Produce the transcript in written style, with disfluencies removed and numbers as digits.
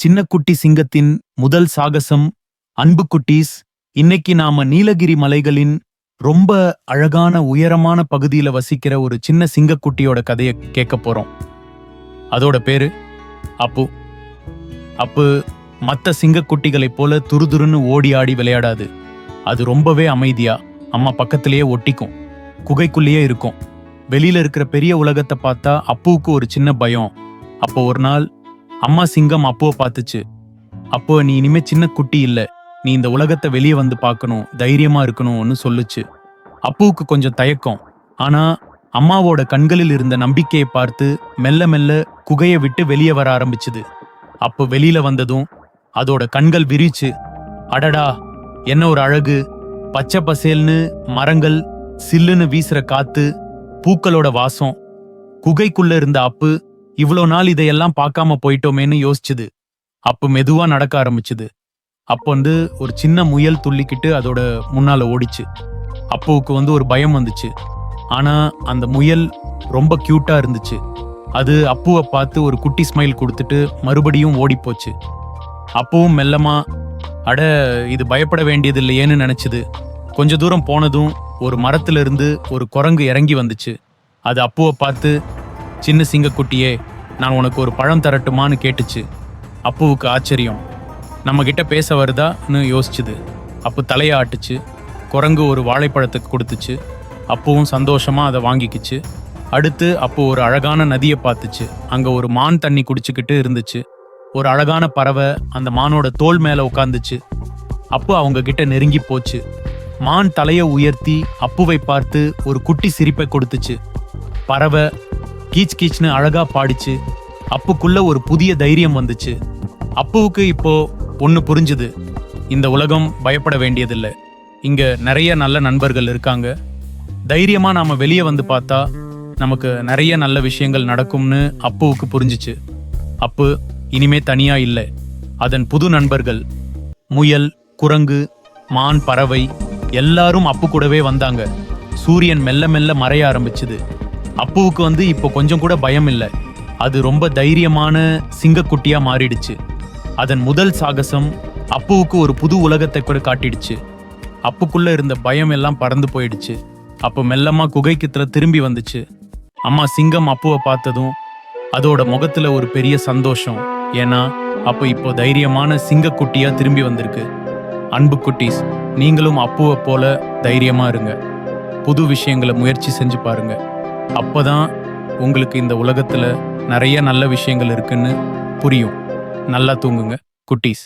சின்ன குட்டி சிங்கத்தின் முதல் சாகசம். அன்பு குட்டீஸ், இன்னைக்கு நாம நீலகிரி மலைகளின் ரொம்ப அழகான உயரமான பகுதியில வசிக்கிற ஒரு சின்ன சிங்கக்குட்டியோட கதையை கேட்க போறோம். அதோட பேரு அப்பு. அப்பு மத்த சிங்கக்குட்டிகளைப் போல துருதுருன்னு ஓடி ஆடி விளையாடாது. அது ரொம்பவே அமைதியா அம்மா பக்கத்திலேயே ஒட்டிக்கும், குகைக்குள்ளேயே இருக்கும். வெளியில இருக்கிற பெரிய உலகத்தை பார்த்தா அப்புவுக்கு ஒரு சின்ன பயம். அப்போ ஒரு நாள் அம்மா சிங்கம் அப்புவை பார்த்துச்சு. அப்போ நீ இனிமே சின்ன குட்டி இல்ல, நீ இந்த உலகத்தை வெளியே வந்து பார்க்கணும், தைரியமா இருக்கணும்னு சொல்லுச்சு. அப்புவுக்கு கொஞ்சம் தயக்கம். ஆனா அம்மாவோட கண்களில் இருந்த நம்பிக்கையை பார்த்து மெல்ல மெல்ல குகையை விட்டு வெளியே வர ஆரம்பிச்சுது. அப்போ வெளியில வந்ததும் அதோட கண்கள் விரிச்சு, அடடா என்ன ஒரு அழகு! பச்சை பசேல்னு மரங்கள், சில்லுன்னு வீசுற காத்து, பூக்களோட வாசம். குகைக்குள்ள இருந்த அப்பு இவ்வளோ நாள் இதையெல்லாம் பார்க்காம போயிட்டோமேன்னு யோசிச்சுது. அப்பு மெதுவா நடக்க ஆரம்பிச்சுது. அப்போ ஒரு சின்ன முயல் துள்ளிக்கிட்டு அதோட முன்னால ஓடிச்சு. அப்புவுக்கு ஒரு பயம் வந்துச்சு. ஆனா அந்த முயல் ரொம்ப கியூட்டா இருந்துச்சு. அது அப்புவை பார்த்து ஒரு குட்டி ஸ்மைல் கொடுத்துட்டு மறுபடியும் ஓடி போச்சு. அப்புவும் மெல்லமா, அட இது பயப்பட வேண்டியது இல்லையேன்னு நினைச்சுது. கொஞ்ச தூரம் போனதும் ஒரு மரத்துல இருந்து ஒரு குரங்கு இறங்கி வந்துச்சு. அது அப்புவை பார்த்து, சின்ன சிங்கக்குட்டியே, நான் உனக்கு ஒரு பழம் தரட்டுமான்னு கேட்டுச்சு. அப்புவுக்கு ஆச்சரியம். நம்ம கிட்ட பேச வருதான்னு யோசிச்சுது. அப்பு தலையை ஆட்டுச்சு. குரங்கு ஒரு வாழைப்பழத்துக்கு கொடுத்துச்சு. அப்புவும் சந்தோஷமா அதை வாங்கிக்கிச்சு. அடுத்து அப்பு ஒரு அழகான நதியை பார்த்துச்சு. அங்க ஒரு மான் தண்ணி குடிச்சுக்கிட்டு இருந்துச்சு. ஒரு அழகான பறவை அந்த மானோட தோல் மேல உட்காந்துச்சு. அப்பு அவங்க கிட்ட நெருங்கி போச்சு. மான் தலையை உயர்த்தி அப்புவை பார்த்து ஒரு குட்டி சிரிப்பை கொடுத்துச்சு. பறவை கீச் கீச்னு அழகா பாடிச்சு. அப்புக்குள்ள ஒரு புதிய தைரியம் வந்துச்சு. அப்புவுக்கு இப்போ ஒன்னு புரிஞ்சுது. இந்த உலகம் பயப்பட வேண்டியதில்லை, இங்க நிறைய நல்ல நண்பர்கள் இருக்காங்க. தைரியமா நாம வெளியே வந்து பார்த்தா நமக்கு நிறைய நல்ல விஷயங்கள் நடக்கும்னு அப்புவுக்கு புரிஞ்சுச்சு. அப்பு இனிமே தனியா இல்லை. அதன் புது நண்பர்கள் முயல், குரங்கு, மான், பறவை எல்லாரும் அப்பு கூடவே வந்தாங்க. சூரியன் மெல்ல மெல்ல மறைய ஆரம்பிச்சுது. அப்புவுக்கு இப்போ கொஞ்சம் கூட பயம் இல்லை. அது ரொம்ப தைரியமான சிங்கக்குட்டியா மாறிடுச்சு. அதன் முதல் சாகசம் அப்புவுக்கு ஒரு புது உலகத்தை கூட காட்டிடுச்சு. அப்புக்குள்ள இருந்த பயம் எல்லாம் பறந்து போயிடுச்சு. அப்போ மெல்லமா குகைக்கு திரும்பி வந்துச்சு. அம்மா சிங்கம் அப்புவை பார்த்ததும் அதோட முகத்துல ஒரு பெரிய சந்தோஷம். ஏன்னா அப்போ இப்போ தைரியமான சிங்கக்குட்டியா திரும்பி வந்திருக்கு. அன்பு குட்டீஸ், நீங்களும் அப்புவை போல தைரியமா இருங்க. புது விஷயங்களை முயற்சி செஞ்சு பாருங்க. அப்பதான் உங்களுக்கு இந்த உலகத்துல நிறைய நல்ல விஷயங்கள் இருக்குன்னு புரியும். நல்லா தூங்குங்க குட்டீஸ்.